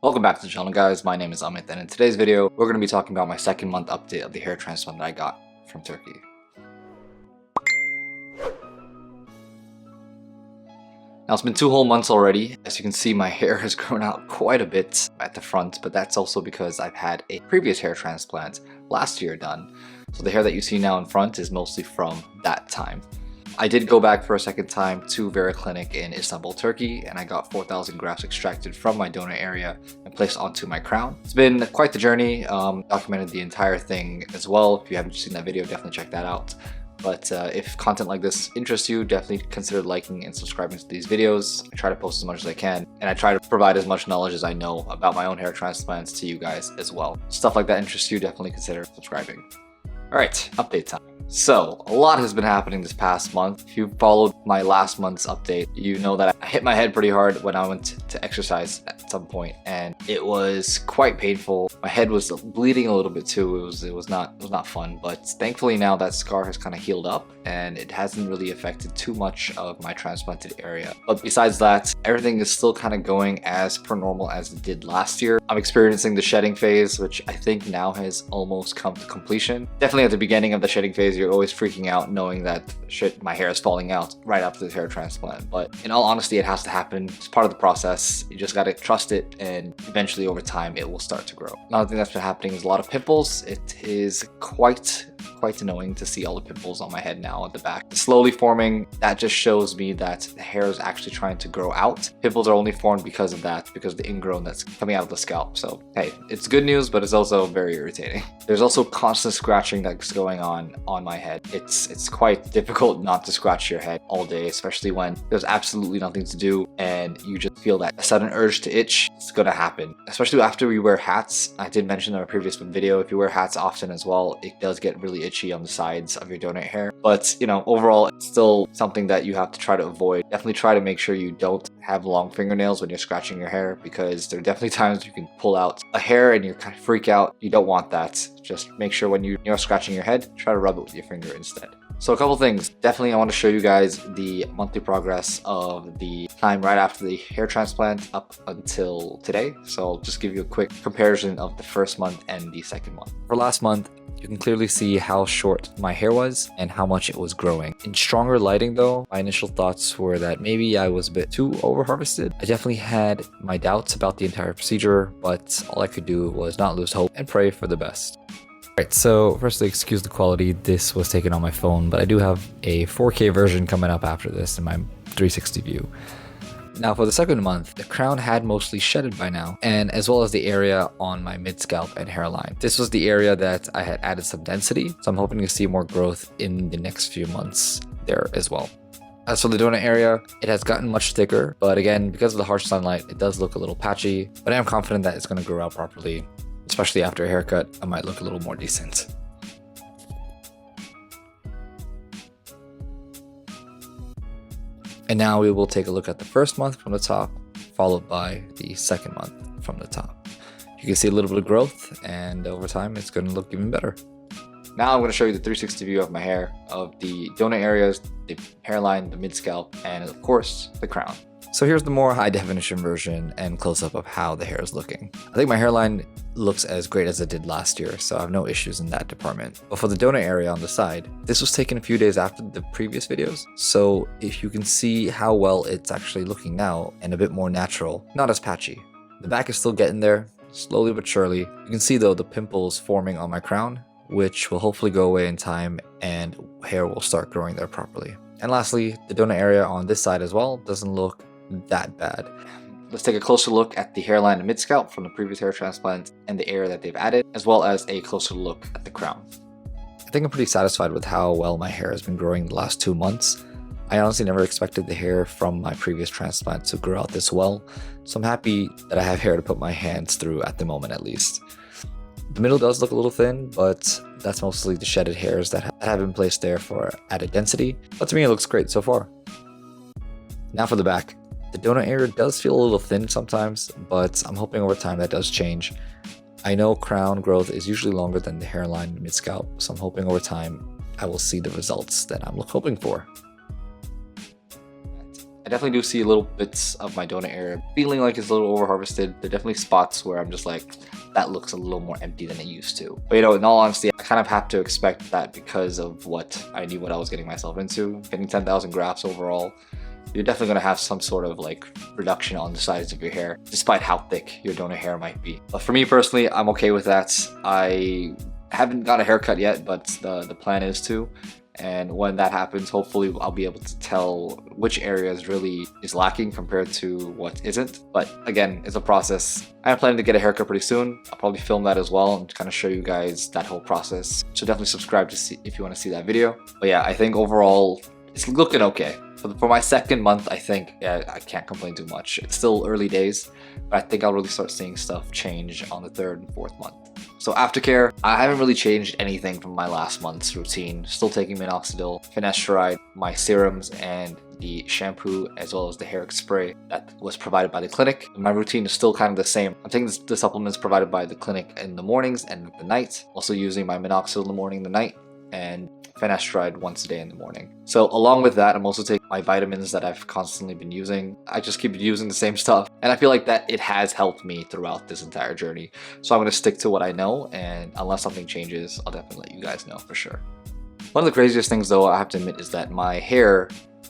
Welcome back to the channel, guys. My name is Amit, and in today's video we're going to be talking about my second month update of the hair transplant that I got from Turkey. Now it's been 2 whole months already. As you can see, my hair has grown out quite a bit at the front, but that's also because I've had a previous hair transplant last year done. So the hair that you see now in front is mostly from that time. I did go back for a second time to Vera Clinic in Istanbul, Turkey, and I got 4,000 grafts extracted from my donor area and placed onto my crown. It's been quite the journey. Documented the entire thing as well. If you haven't seen that video, definitely check that out. But if content like this interests you, definitely consider liking and subscribing to these videos. I try to post as much as I can, and I try to provide as much knowledge as I know about my own hair transplants to you guys as well. Stuff like that interests you, definitely consider subscribing. Alright, update time. So, a lot has been happening this past month. If you followed my last month's update, you know that I hit my head pretty hard when I went to exercise at some point, and it was quite painful. My head was bleeding a little bit too. It was not fun, but thankfully now that scar has kind of healed up and it hasn't really affected too much of my transplanted area. But besides that, everything is still kind of going as per normal as it did last year. I'm experiencing the shedding phase, which I think now has almost come to completion. Definitely at the beginning of the shedding phase, you're always freaking out knowing that shit, my hair is falling out right after the hair transplant. But in all honesty, it has to happen. It's part of the process. You just gotta trust it, and eventually over time it will start to grow. Another thing that's been happening is a lot of pimples. It is quite annoying to see all the pimples on my head now at the back. It's slowly forming. That just shows me that the hair is actually trying to grow out. Pimples are only formed because of that, because of the ingrown that's coming out of the scalp. So hey, it's good news, but it's also very irritating. There's also constant scratching that's going on my head. It's quite difficult not to scratch your head all day, especially when there's absolutely nothing to do and you just feel that sudden urge to itch. It's gonna happen, especially after we wear hats. I did mention in our previous video, if you wear hats often as well, it does get really itchy on the sides of your donut hair. But you know, overall, it's still something that you have to try to avoid. Definitely try to make sure you don't have long fingernails when you're scratching your hair, because there are definitely times you can pull out a hair and you kind of freak out. You don't want that. Just make sure when you're scratching your head, try to rub it with your finger instead. So a couple things. Definitely I want to show you guys the monthly progress of the time right after the hair transplant up until today. So I'll just give you a quick comparison of the first month and the second month. For last month, you can clearly see how short my hair was and how much it was growing. In stronger lighting though, my initial thoughts were that maybe I was a bit too over-harvested. I definitely had my doubts about the entire procedure, but all I could do was not lose hope and pray for the best. Alright, so firstly, excuse the quality. This was taken on my phone, but I do have a 4K version coming up after this in my 360 view. Now for the second month, the crown had mostly shedded by now, and as well as the area on my mid-scalp and hairline. This was the area that I had added some density, so I'm hoping to see more growth in the next few months there as well. As for the donut area, it has gotten much thicker, but again, because of the harsh sunlight, it does look a little patchy, but I am confident that it's going to grow out properly. Especially after a haircut, I might look a little more decent. And now we will take a look at the first month from the top, followed by the second month from the top. You can see a little bit of growth, and over time it's going to look even better. Now I'm going to show you the 360 view of my hair, of the donut areas, the hairline, the mid-scalp, and of course, the crown. So here's the more high definition version and close-up of how the hair is looking. I think my hairline looks as great as it did last year, so I have no issues in that department. But for the donut area on the side, this was taken a few days after the previous videos, so if you can see how well it's actually looking now and a bit more natural, not as patchy. The back is still getting there, slowly but surely. You can see though the pimples forming on my crown, which will hopefully go away in time and hair will start growing there properly. And lastly, the donut area on this side as well doesn't look that bad. Let's take a closer look at the hairline and mid-scalp from the previous hair transplant and the area that they've added, as well as a closer look at the crown. I think I'm pretty satisfied with how well my hair has been growing the last 2 months. I honestly never expected the hair from my previous transplant to grow out this well, so I'm happy that I have hair to put my hands through at the moment at least. The middle does look a little thin, but that's mostly the shedded hairs that have been placed there for added density, but to me it looks great so far. Now for the back. The donut area does feel a little thin sometimes, but I'm hoping over time that does change. I know crown growth is usually longer than the hairline and mid-scalp, so I'm hoping over time I will see the results that I'm hoping for. I definitely do see little bits of my donor area feeling like it's a little over harvested. There are definitely spots where I'm just like, that looks a little more empty than it used to. But you know, in all honesty, I kind of have to expect that because of what I knew what I was getting myself into. Getting 10,000 grafts overall, you're definitely going to have some sort of like reduction on the size of your hair, despite how thick your donor hair might be. But for me personally, I'm okay with that. I haven't got a haircut yet, but the plan is to. And when that happens, hopefully I'll be able to tell which areas really is lacking compared to what isn't. But again, it's a process. I'm planning to get a haircut pretty soon. I'll probably film that as well and kind of show you guys that whole process. So definitely subscribe to see if you want to see that video. But yeah, I think overall it's looking okay. For my second month, I think I can't complain too much. It's still early days, but I think I'll really start seeing stuff change on the 3rd and 4th month. So aftercare, I haven't really changed anything from my last month's routine. Still taking Nanoxodil, finasteride, my serums, and the shampoo, as well as the hair spray that was provided by the clinic. My routine is still kind of the same. I'm taking the supplements provided by the clinic in the mornings and at the night. Also using my Nanoxodil in the morning and the night, and finasteride once a day in the morning. So along with that, I'm also taking my vitamins that I've constantly been using. I just keep using the same stuff, and I feel like that it has helped me throughout this entire journey. So I'm going to stick to what I know, and unless something changes, I'll definitely let you guys know for sure. One of the craziest things though, I have to admit, is that my hair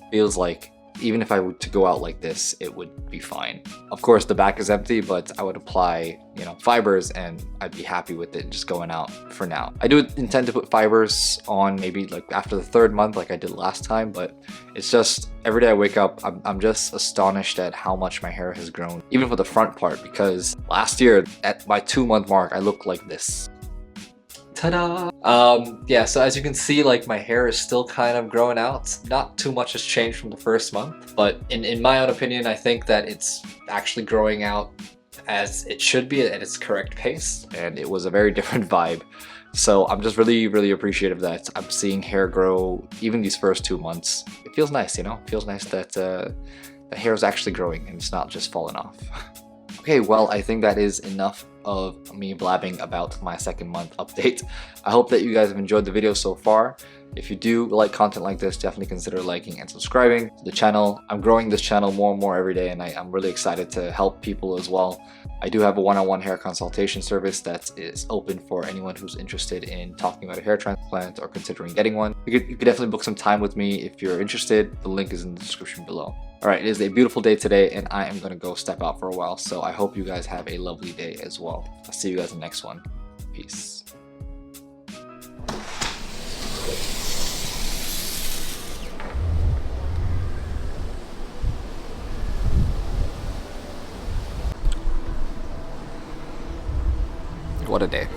feels like even if I were to go out like this, it would be fine. Of course, the back is empty, but I would apply, you know, fibers and I'd be happy with it just going out for now. I do intend to put fibers on maybe like after the 3rd month like I did last time, but it's just every day I wake up, I'm just astonished at how much my hair has grown, even for the front part, because last year at my 2-month mark, I looked like this. Ta-da! Yeah, so as you can see, like my hair is still kind of growing out. Not too much has changed from the 1st month, but in my own opinion, I think that it's actually growing out as it should be at its correct pace, and it was a very different vibe. So I'm just really appreciative that I'm seeing hair grow even these first 2 months. It feels nice, you know? It feels nice that the hair is actually growing and it's not just falling off. Okay, well, I think that is enough of me blabbing about my 2nd month update. I hope that you guys have enjoyed the video so far. If you do like content like this, definitely consider liking and subscribing to the channel. I'm growing this channel more and more every day, and I'm really excited to help people as well. I do have a one-on-one hair consultation service that is open for anyone who's interested in talking about a hair transplant or considering getting one. You could definitely book some time with me if you're interested. The link is in the description below. Alright, it is a beautiful day today, and I am going to go step out for a while, so I hope you guys have a lovely day as well. I'll see you guys in the next one. Peace. What a day.